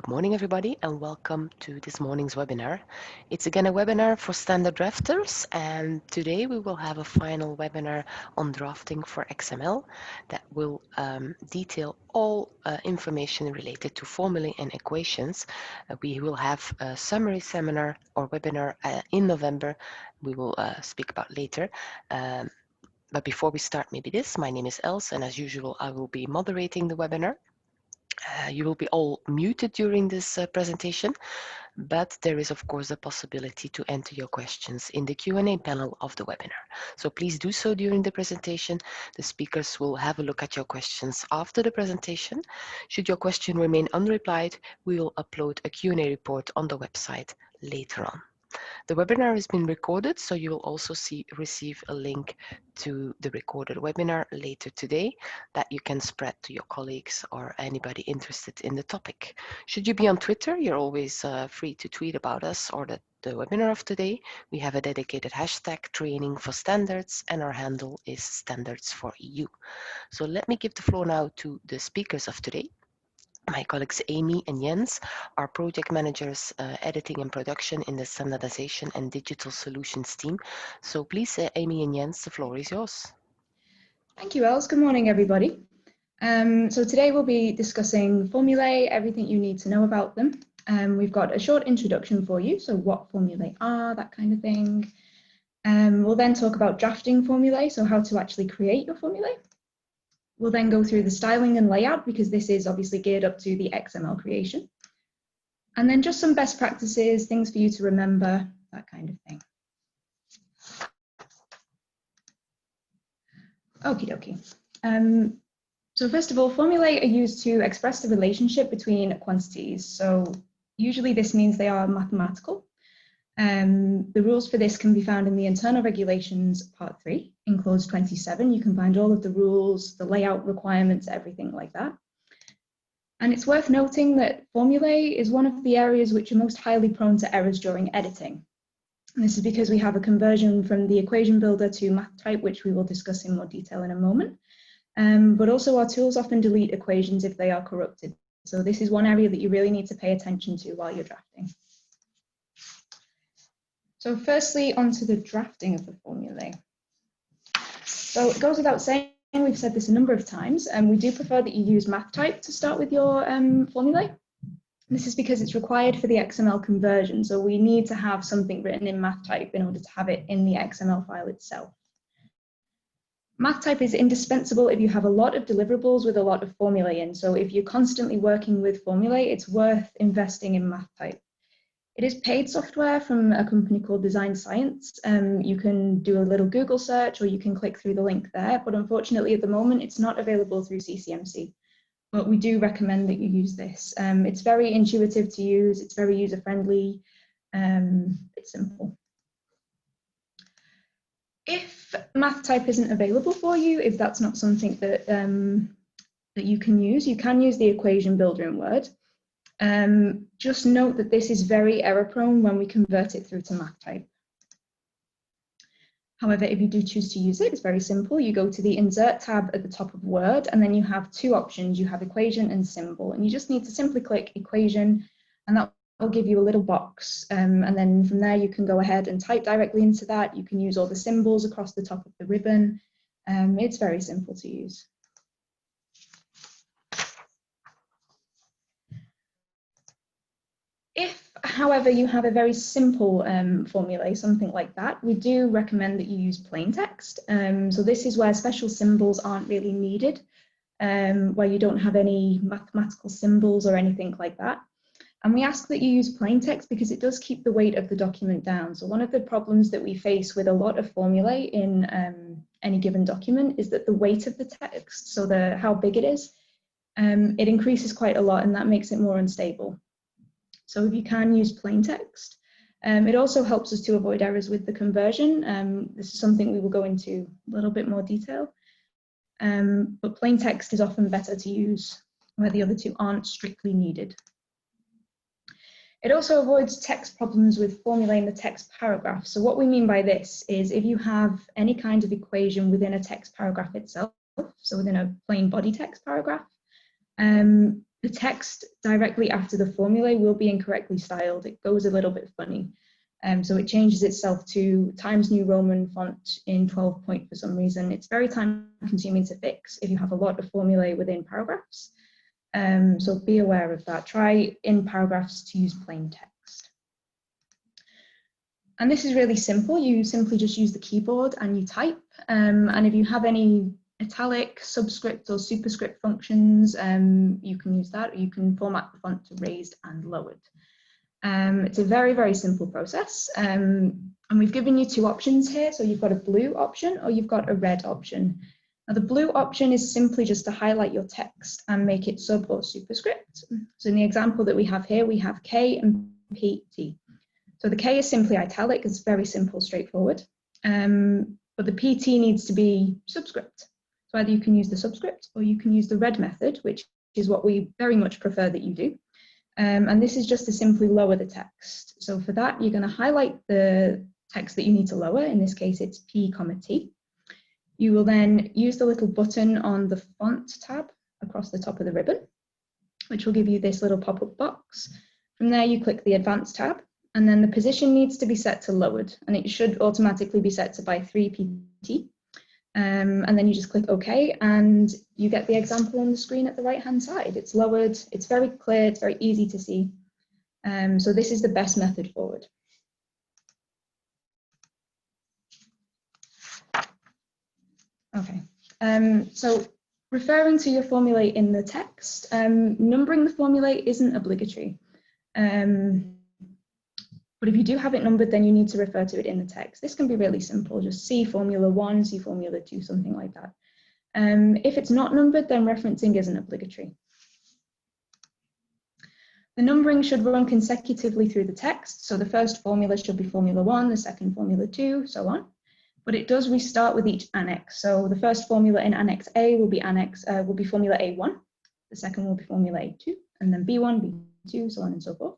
Good morning, everybody, and welcome to this morning's webinar. It's again a webinar for standard drafters, and today we will have a final webinar on drafting for XML that will detail all information related to formulae and equations. We will have a summary seminar or webinar in November. We will speak about later. But before we start, maybe this. My name is Els, and as usual, I will be moderating the webinar. You will be all muted during this presentation, but there is of course a possibility to enter your questions in the Q&A panel of the webinar. So please do so during the presentation. The speakers will have a look at your questions after the presentation. Should your question remain unreplied, we will upload a Q&A report on the website later on. The webinar has been recorded, so you will also receive a link to the recorded webinar later today that you can spread to your colleagues or anybody interested in the topic. Should you be on Twitter, you're always free to tweet about us or the webinar of today. We have a dedicated hashtag training for standards, and our handle is standards for EU. So let me give the floor now to the speakers of today. My colleagues Amy and Jens are project managers editing and production in the standardization and digital solutions team. So please, Amy and Jens, the floor is yours. Thank you, Els. Good morning, everybody. So today we'll be discussing formulae, everything you need to know about them. We've got a short introduction for you, so what formulae are, that kind of thing. We'll then talk about drafting formulae, so how to actually create your formulae. We'll then go through the styling and layout, because this is obviously geared up to the XML creation. And then just some best practices, things for you to remember, that kind of thing. Okie dokie. So first of all, formulae are used to express the relationship between quantities. So usually this means they are mathematical. The rules for this can be found in the Internal Regulations Part 3 in Clause 27. You can find all of the rules, the layout requirements, everything like that. And it's worth noting that formulae is one of the areas which are most highly prone to errors during editing. And this is because we have a conversion from the equation builder to MathType, which we will discuss in more detail in a moment. But also our tools often delete equations if they are corrupted. So this is one area that you really need to pay attention to while you're drafting. So firstly, onto the drafting of the formulae. So it goes without saying, we've said this a number of times, and we do prefer that you use MathType to start with your formulae. This is because it's required for the XML conversion, so we need to have something written in MathType in order to have it in the XML file itself. MathType is indispensable if you have a lot of deliverables with a lot of formulae in, so if you're constantly working with formulae, it's worth investing in MathType. It is paid software from a company called Design Science. You can do a little Google search or you can click through the link there, but unfortunately at the moment it's not available through CCMC. But we do recommend that you use this. It's very intuitive to use, it's very user-friendly, it's simple. If MathType isn't available for you, if that's not something that, that you can use the equation builder in Word. Just note that this is very error-prone when we convert it through to MathType. However, if you do choose to use it, it's very simple. You go to the Insert tab at the top of Word, and then you have two options. You have Equation and Symbol, and you just need to simply click Equation, and that will give you a little box. And then from there, you can go ahead and type directly into that. You can use all the symbols across the top of the ribbon. It's very simple to use. If, however, you have a very simple formulae, something like that, we do recommend that you use plain text. So this is where special symbols aren't really needed, where you don't have any mathematical symbols or anything like that. And we ask that you use plain text because it does keep the weight of the document down. So one of the problems that we face with a lot of formulae in any given document is that the weight of the text, so how big it is, it increases quite a lot, and that makes it more unstable. So if you can use plain text, it also helps us to avoid errors with the conversion. This is something we will go into a little bit more detail. But plain text is often better to use where the other two aren't strictly needed. It also avoids text problems with formulae in the text paragraph. So what we mean by this is if you have any kind of equation within a text paragraph itself, so within a plain body text paragraph, the text directly after the formulae will be incorrectly styled. It goes a little bit funny. So it changes itself to Times New Roman font in 12 point for some reason. It's very time consuming to fix if you have a lot of formulae within paragraphs. So be aware of that. Try in paragraphs to use plain text. And this is really simple. You simply just use the keyboard and you type. And if you have any italic, subscript or superscript functions, you can use that, or you can format the font to raised and lowered. It's a very, very simple process. And we've given you two options here. So you've got a blue option or you've got a red option. Now the blue option is simply just to highlight your text and make it sub or superscript. So in the example that we have here, we have K and PT. So the K is simply italic, it's very simple, straightforward. But the PT needs to be subscript. So either you can use the subscript or you can use the red method, which is what we very much prefer that you do. And this is just to simply lower the text. So for that, you're going to highlight the text that you need to lower. In this case, it's P, T. You will then use the little button on the font tab across the top of the ribbon, which will give you this little pop-up box. From there, you click the Advanced tab, and then the position needs to be set to lowered, and it should automatically be set to by 3 pt. And then you just click OK, and you get the example on the screen at the right-hand side. It's lowered, it's very clear, it's very easy to see. So this is the best method forward. Okay, so referring to your formulae in the text, numbering the formulae isn't obligatory. But if you do have it numbered, then you need to refer to it in the text. This can be really simple, just see Formula 1, see Formula 2, something like that. If it's not numbered, then referencing isn't obligatory. The numbering should run consecutively through the text. So the first formula should be Formula 1, the second Formula 2, so on. But it does restart with each annex. So the first formula in Annex A will be Formula A1, the second will be Formula A2, and then B1, B2, so on and so forth.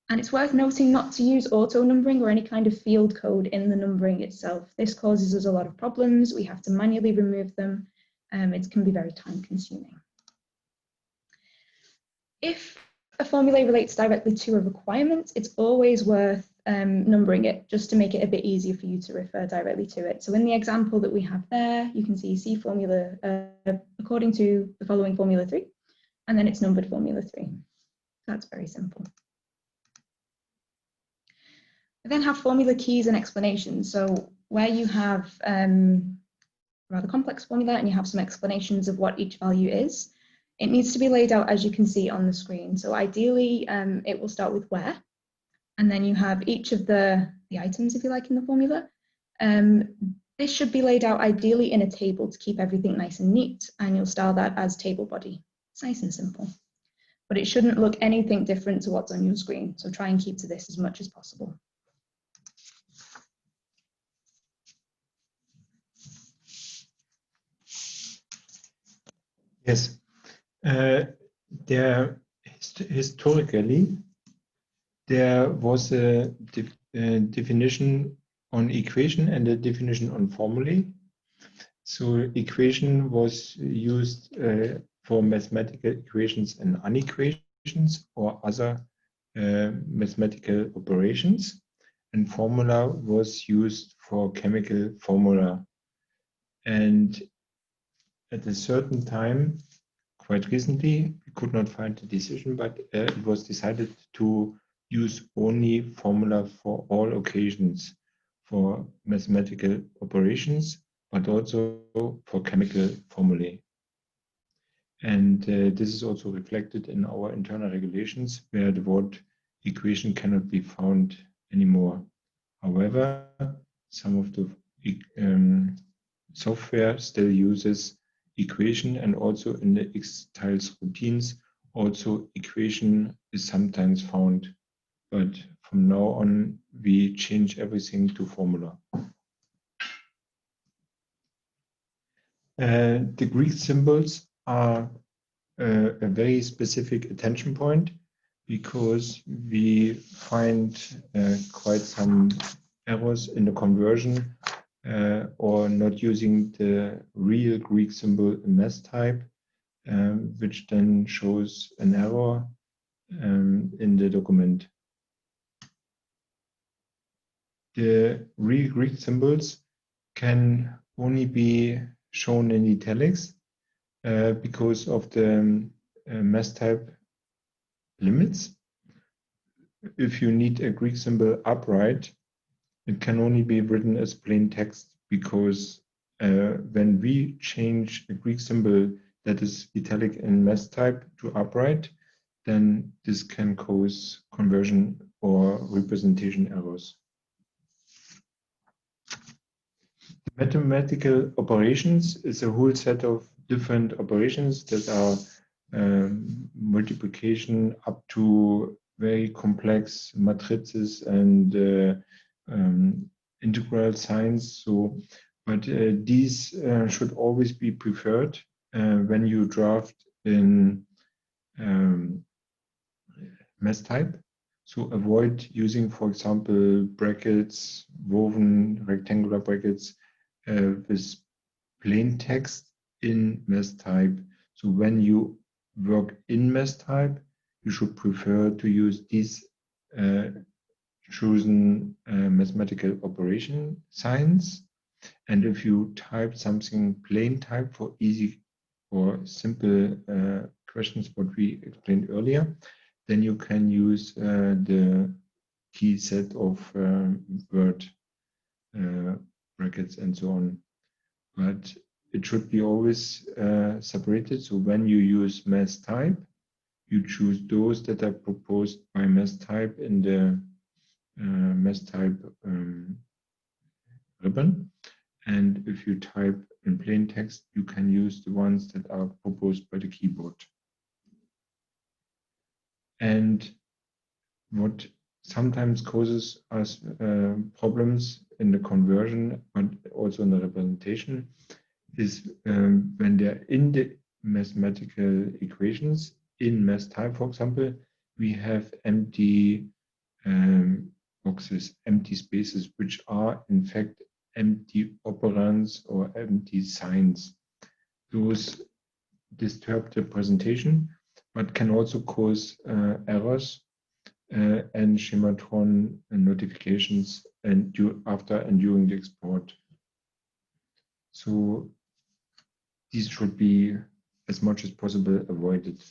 And it's worth noting not to use auto numbering or any kind of field code in the numbering itself. This causes us a lot of problems. We have to manually remove them. It can be very time consuming. If a formula relates directly to a requirement, it's always worth numbering it just to make it a bit easier for you to refer directly to it. So in the example that we have there, you can see formula according to the following Formula 3, and then it's numbered Formula 3. That's very simple. We then have formula keys and explanations. So where you have rather complex formula and you have some explanations of what each value is, it needs to be laid out as you can see on the screen. So ideally, it will start with where, and then you have each of the items, if you like, in the formula. This should be laid out ideally in a table to keep everything nice and neat, and you'll style that as table body. It's nice and simple, but it shouldn't look anything different to what's on your screen. So try and keep to this as much as possible. Yes, historically, there was a definition on equation and a definition on formulae. So equation was used for mathematical equations and unequations or other mathematical operations, and formula was used for chemical formula. And at a certain time, quite recently, we could not find a decision, but it was decided to use only formula for all occasions for mathematical operations, but also for chemical formulae. And this is also reflected in our internal regulations, where the word equation cannot be found anymore. However, some of the software still uses equation, and also in the X-Tiles routines, also equation is sometimes found. But from now on, we change everything to formula. The Greek symbols are a very specific attention point, because we find quite some errors in the conversion or not using the real Greek symbol in MathType. which then shows an error in the document. The real Greek symbols can only be shown in italics because of the MathType limits. If you need a Greek symbol upright, it can only be written as plain text, because when we change a Greek symbol that is italic in MathType to upright, then this can cause conversion or representation errors. Mathematical operations is a whole set of different operations that are multiplication up to very complex matrices and integral signs. But these should always be preferred when you draft in MathType. So avoid using, for example, brackets, woven rectangular brackets with plain text in MathType. So when you work in MathType, you should prefer to use these chosen mathematical operation signs. And if you type something plain type for easy or simple questions, what we explained earlier, then you can use the key set of word brackets and so on. But it should be always separated. So when you use MathType, you choose those that are proposed by MathType in the MathType ribbon. And if you type in plain text, you can use the ones that are proposed by the keyboard. And what sometimes causes us problems in the conversion, but also in the representation, is when they're in the mathematical equations in MathType, for example, we have empty boxes, empty spaces, which are in fact empty operands or empty signs. Those disturb the presentation, but can also cause errors and schematron notifications after and during the export. So these should be, as much as possible, avoided.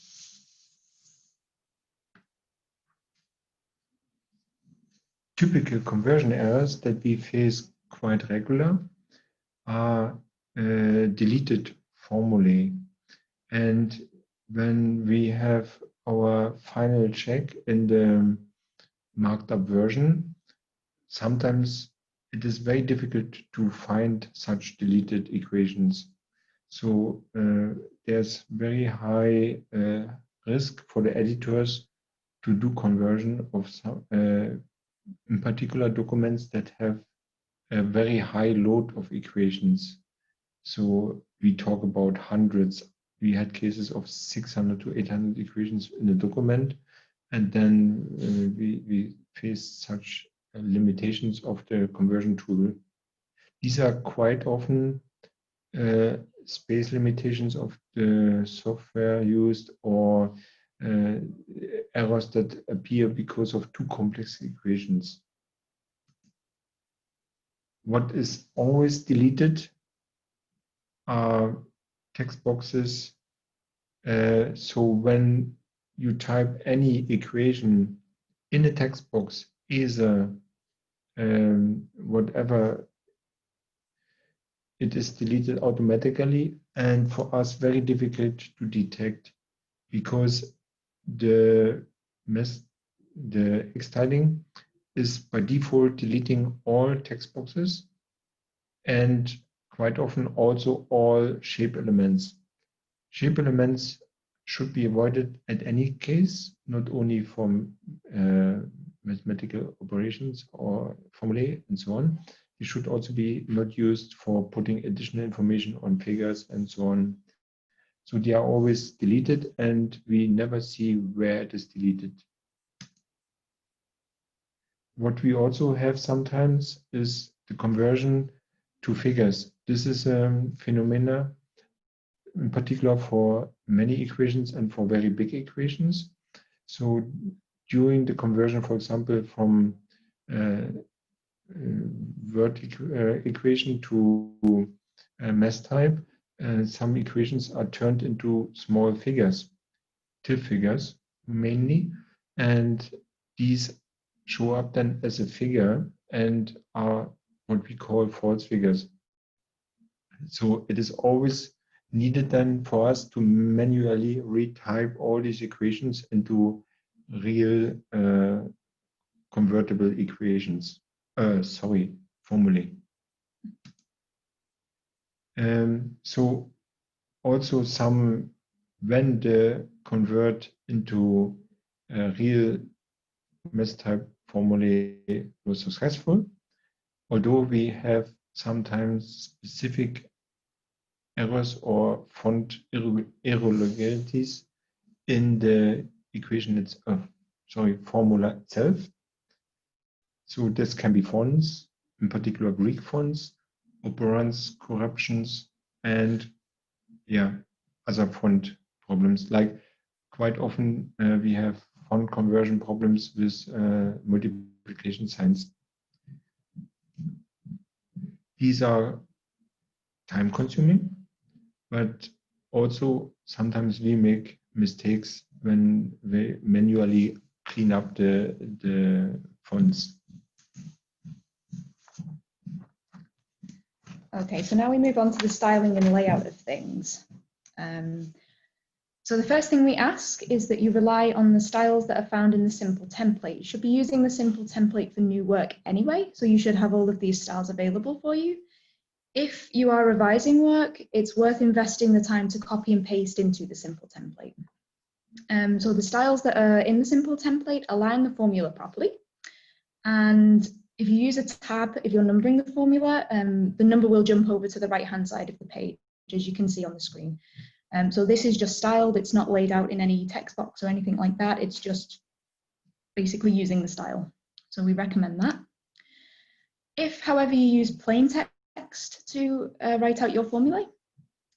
Typical conversion errors that we face quite regular are deleted formulae. And when we have our final check in the marked up version, sometimes it is very difficult to find such deleted equations. So there's very high risk for the editors to do conversion of some, in particular documents that have a very high load of equations. So we talk about hundreds. We had cases of 600 to 800 equations in a document, and then we faced such limitations of the conversion tool. These are quite often space limitations of the software used, or errors that appear because of too complex equations. What is always deleted are text boxes. So when you type any equation in a text box, either whatever, it is deleted automatically, and for us very difficult to detect, because the Xtiling is by default deleting all text boxes and quite often also all shape elements. Shape elements should be avoided at any case, not only from mathematical operations or formulae and so on. They should also be not used for putting additional information on figures and so on. So they are always deleted, and we never see where it is deleted. What we also have sometimes is the conversion to figures. This is a phenomena in particular for many equations and for very big equations. So during the conversion, for example, from word equation to MathType, some equations are turned into small figures, TIFF figures mainly, and these show up then as a figure and are what we call false figures. So it is always needed then for us to manually retype all these equations into real convertible equations. Formulae. So also when the convert into real MathType formulae was successful, although we have sometimes specific errors or font irregularities in the equation formula itself. So this can be fonts, in particular Greek fonts, operands, corruptions, and other font problems. Like quite often we have font conversion problems with multiplication signs. These are time consuming, but also sometimes we make mistakes when we manually clean up the fonts. Okay, so now we move on to the styling and layout of things. So the first thing we ask is that you rely on the styles that are found in the simple template. You should be using the simple template for new work anyway, so you should have all of these styles available for you. If you are revising work, it's worth investing the time to copy and paste into the simple template. So the styles that are in the simple template align the formula properly. And if you use a tab, if you're numbering the formula, the number will jump over to the right-hand side of the page, as you can see on the screen. So this is just styled. It's not laid out in any text box or anything like that. It's just basically using the style. So we recommend that. If, however, you use plain text to write out your formulae,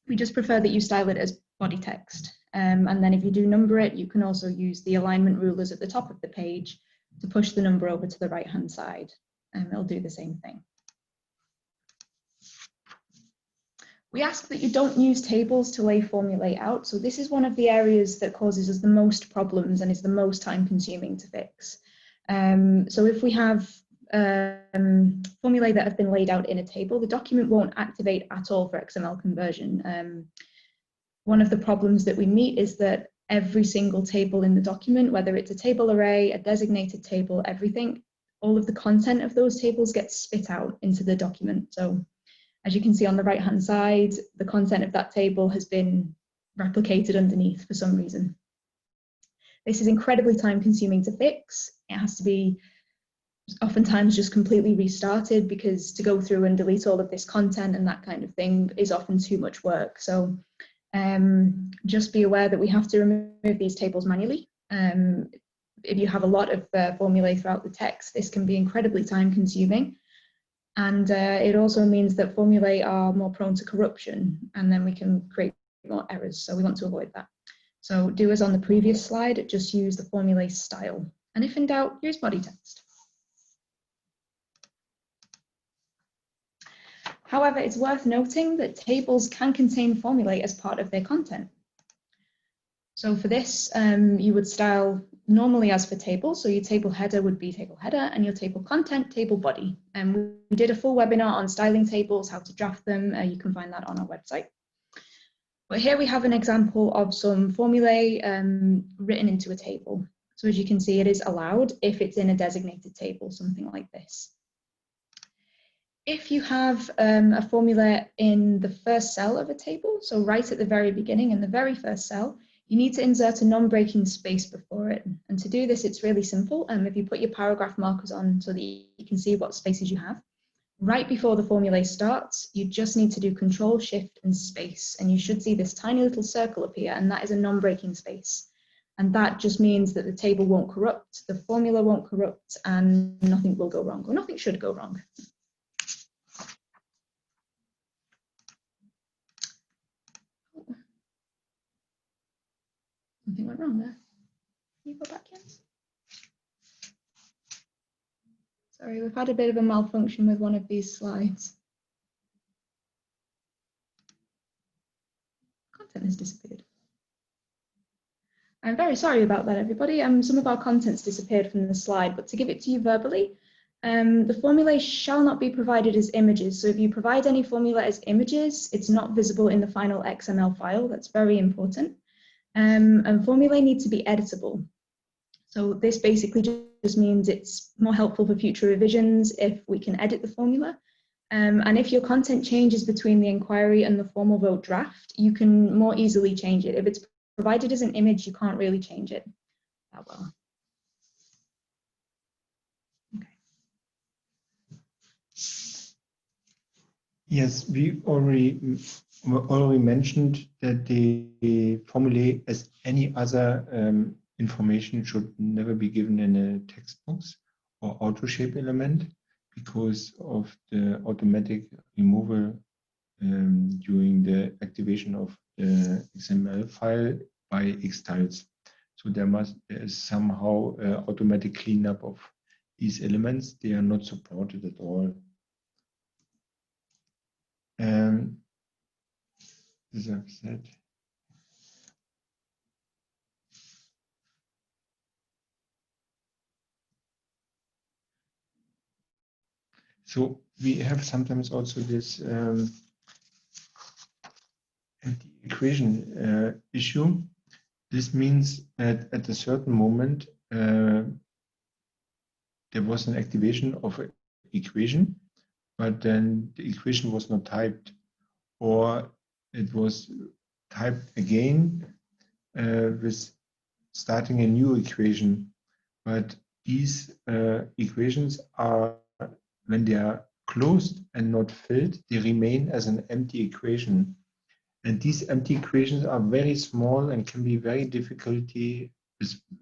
we just prefer that you style it as body text. And then if you do number it, you can also use the alignment rulers at the top of the page to push the number over to the right-hand side, and it'll do the same thing. We ask that you don't use tables to lay formulae out. So this is one of the areas that causes us the most problems and is the most time-consuming to fix. So if we have formulae that have been laid out in a table, the document won't activate at all for XML conversion. One of the problems that we meet is that every single table in the document, whether it's a table array, a designated table, everything, all of the content of those tables gets spit out into the document. So as you can see on the right-hand side, the content of that table has been replicated underneath for some reason. This is incredibly time-consuming to fix. It has to be oftentimes just completely restarted, because to go through and delete all of this content and that kind of thing is often too much work. So just be aware that we have to remove these tables manually. If you have a lot of formulae throughout the text, this can be incredibly time-consuming. And it also means that formulae are more prone to corruption, and then we can create more errors. So we want to avoid that. So do as on the previous slide, just use the formulae style. And if in doubt, use body text. However, it's worth noting that tables can contain formulae as part of their content. So for this, you would style normally as for tables. So your table header would be table header, and your table content, table body. And we did a full webinar on styling tables, how to draft them. You can find that on our website. But here we have an example of some formulae written into a table. So as you can see, it is allowed if it's in a designated table, something like this. If you have a formula in the first cell of a table, so right at the very beginning in the very first cell, you need to insert a non-breaking space before it. And to do this, it's really simple. If you put your paragraph markers on so that you can see what spaces you have, right before the formula starts, you just need to do Control, Shift, and space. And you should see this tiny little circle appear, and that is a non-breaking space. And that just means that the table won't corrupt, the formula won't corrupt, and nothing will go wrong, or nothing should go wrong. Something went wrong there. Can you go back, Jens? Sorry, we've had a bit of a malfunction with one of these slides. Content has disappeared. I'm very sorry about that, everybody. Some of our content's disappeared from the slide, but to give it to you verbally, the formulae shall not be provided as images. So if you provide any formula as images, it's not visible in the final XML file. That's very important. And formulae need to be editable. So this basically just means it's more helpful for future revisions if we can edit the formula. And if your content changes between the inquiry and the formal vote draft, you can more easily change it. If it's provided as an image, you can't really change it that well. Okay. Yes, we already mentioned that the formulae, as any other information, should never be given in a text box or auto shape element because of the automatic removal during the activation of the XML file by Xtiles. So there is somehow automatic cleanup of these elements. They are not supported at all. As I've said. So we have sometimes also this empty equation issue. This means that at a certain moment there was an activation of an equation, but then the equation was not typed, or it was typed again with starting a new equation. But these equations are, when they are closed and not filled, they remain as an empty equation. And these empty equations are very small and can be very difficult,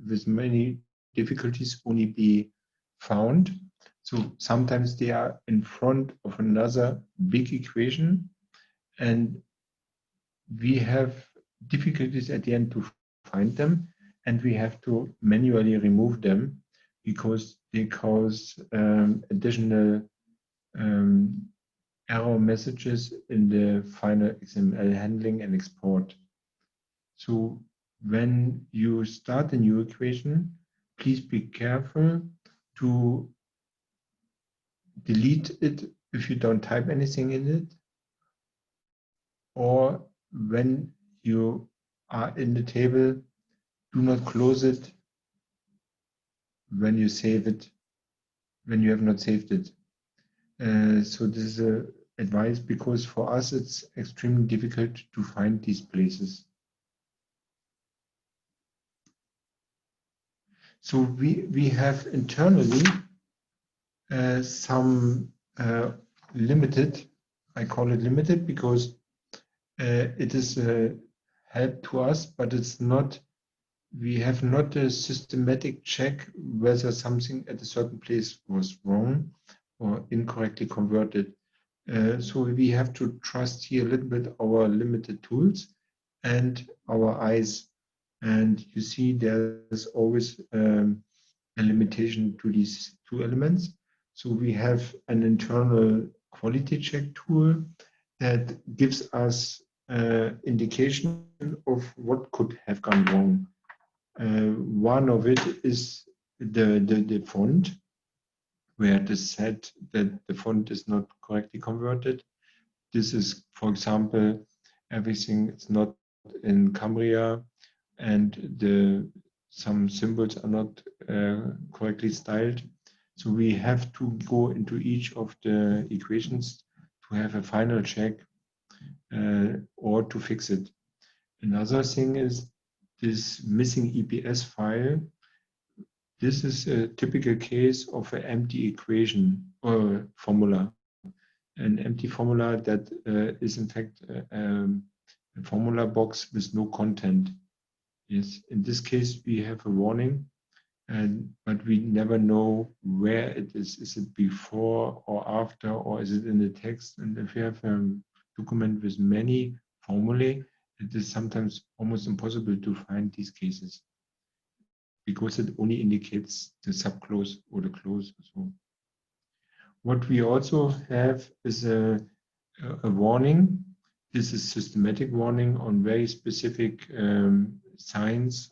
with many difficulties only be found. So sometimes they are in front of another big equation, and we have difficulties at the end to find them, and we have to manually remove them because they cause additional error messages in the final XML handling and export. So when you start a new equation, please be careful to delete it if you don't type anything in it, or when you are in the table, do not close it when you save it, when you have not saved it. So this is a advice because for us it's extremely difficult to find these places. So we have internally some limited, I call it limited because it is a help to us, but it's not, we have not a systematic check whether something at a certain place was wrong or incorrectly converted. So we have to trust here a little bit our limited tools and our eyes. And you see there's always a limitation to these two elements. So we have an internal quality check tool that gives us indication of what could have gone wrong. One of it is the font, where it is said that the font is not correctly converted. This is, for example, everything is not in Cambria and some symbols are not correctly styled. So we have to go into each of the equations to have a final check or to fix it. Another thing is this missing EPS file. This is a typical case of an empty equation or formula. An empty formula that is in fact a formula box with no content. Yes, in this case we have a warning, but we never know where it is. Is it before or after, or is it in the text? And if you have a document with many formulae, it is sometimes almost impossible to find these cases because it only indicates the subclause or the clause. So what we also have is a warning. This is systematic warning on very specific signs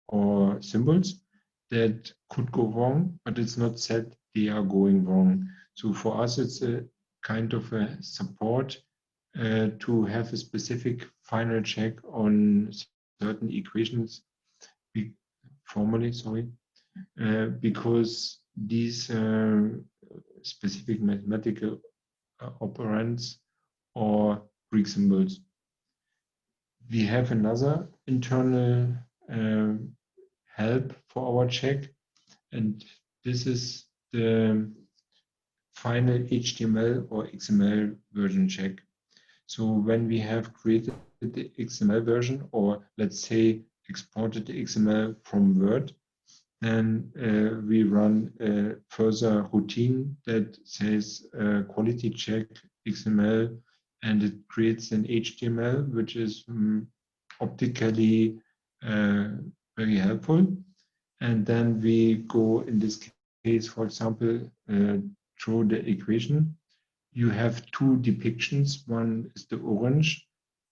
or symbols that could go wrong, but it's not said they are going wrong. So for us, it's a kind of a support to have a specific final check on certain equations, formally, sorry, because these specific mathematical operands or Greek symbols. We have another internal help for our check, and this is the final HTML or XML version check. So when we have created the XML version, or let's say exported the XML from Word, then we run a further routine that says quality check XML, and it creates an HTML, which is optically very helpful. And then we go, in this case, for example, through the equation. You have two depictions. One is the orange.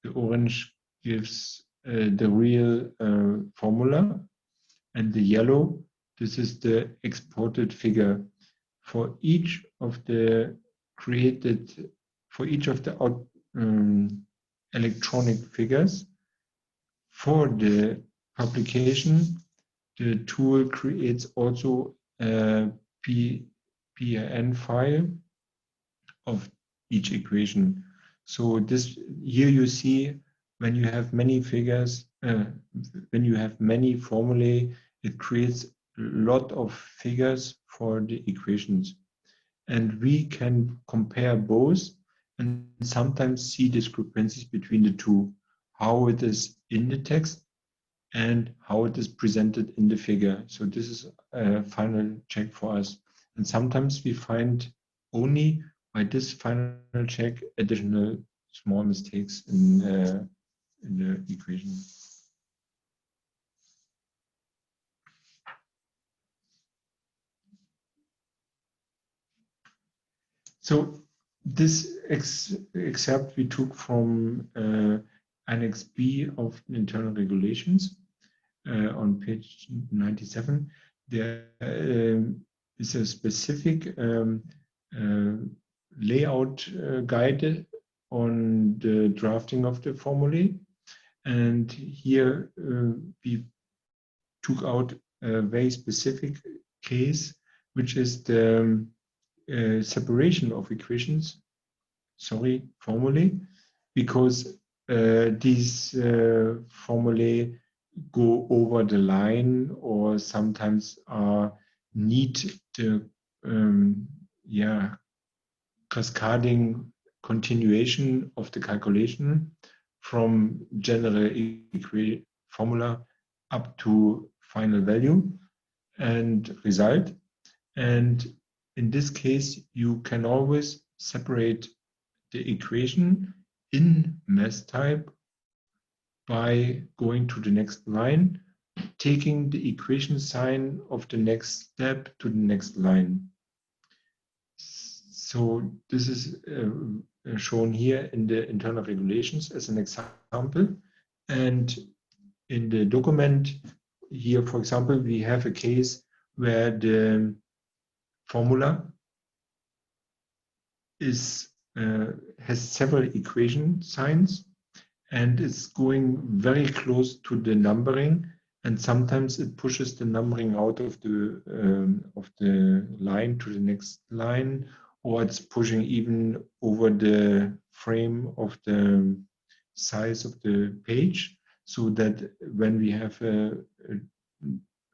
The orange gives the real formula, and the yellow, this is the exported figure. For each of the electronic figures, for the publication, the tool creates also a PIN file of each equation. So this here you see when you have many figures, when you have many formulae, it creates a lot of figures for the equations. And we can compare both and sometimes see discrepancies between the two, how it is in the text and how it is presented in the figure. So this is a final check for us. And sometimes we find only by this final check additional small mistakes in the equation. So this excerpt we took from Annex B of internal regulations on page 97. There is a specific layout guide on the drafting of the formulae. And here we took out a very specific case, which is the separation of equations, formulae, because these formulae go over the line or sometimes need the cascading continuation of the calculation from general formula up to final value and result. And in this case, you can always separate the equation in MathType by going to the next line, taking the equation sign of the next step to the next line. So this is shown here in the internal regulations as an example. And in the document here, for example, we have a case where the formula is has several equation signs and is going very close to the numbering, and sometimes it pushes the numbering out of the line to the next line, or it's pushing even over the frame of the size of the page, so that when we have a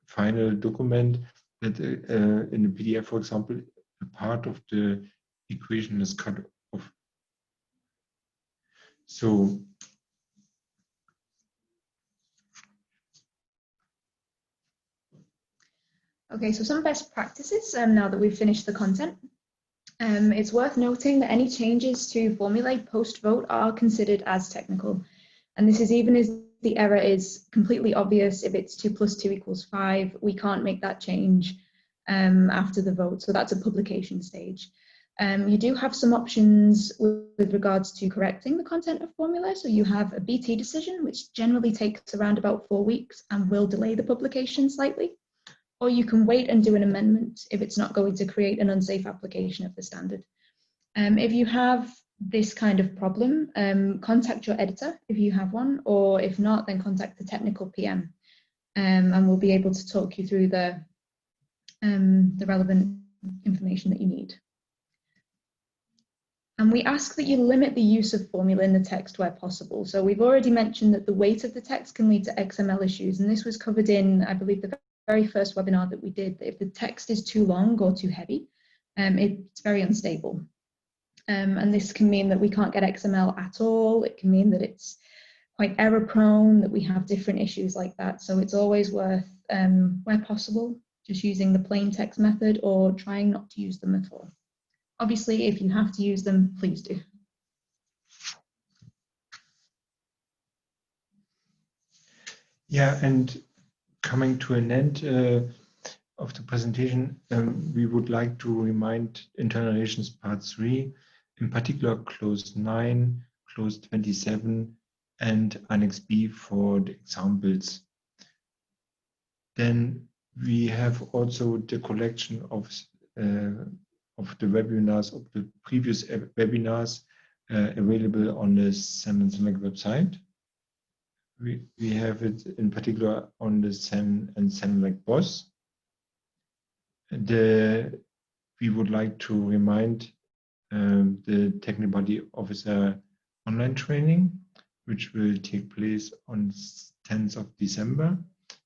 final document that in a PDF, for example, a part of the equation is cut off. So okay, so some best practices now that we've finished the content. It's worth noting that any changes to Formulae post-vote are considered as technical. And this is even if the error is completely obvious. If it's 2 + 2 = 5, we can't make that change after the vote. So that's a publication stage. You do have some options with regards to correcting the content of Formulae. So you have a BT decision, which generally takes around about 4 weeks and will delay the publication slightly. Or you can wait and do an amendment if it's not going to create an unsafe application of the standard. If you have this kind of problem, contact your editor if you have one, or if not, then contact the technical PM, and we'll be able to talk you through the relevant information that you need. And we ask that you limit the use of Formulae in the text where possible. So we've already mentioned that the weight of the text can lead to XML issues, and this was covered in, I believe, the very first webinar that we did, that if the text is too long or too heavy, it's very unstable. And this can mean that we can't get XML at all. It can mean that it's quite error prone, that we have different issues like that. So it's always worth, where possible, just using the plain text method or trying not to use them at all. Obviously, if you have to use them, please do. Yeah, and coming to an end of the presentation, we would like to remind internal relations part 3, in particular clause 9, clause 27, and Annex B for the examples. Then we have also the collection of the webinars, of the previous webinars available on the SEN website. We have it in particular on the SEN and SEN BOSS. We would like to remind the Technical Body Officer online training, which will take place on 10th of December.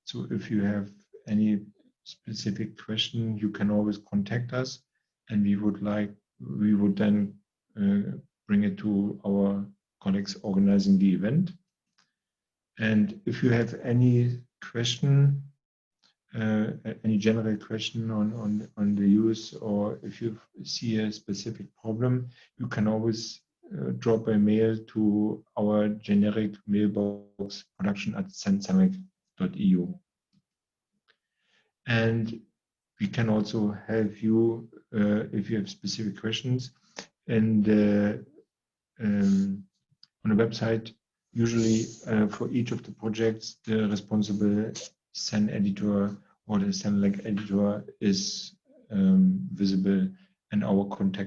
So if you have any specific question, you can always contact us, and we would then bring it to our colleagues organizing the event. And if you have any question, any general question on the use, or if you see a specific problem, you can always drop a mail to our generic mailbox production@sensamec.eu. And we can also help you if you have specific questions. And on the website, usually for each of the projects, the responsible SEN editor or the SEN editor is visible, and our contact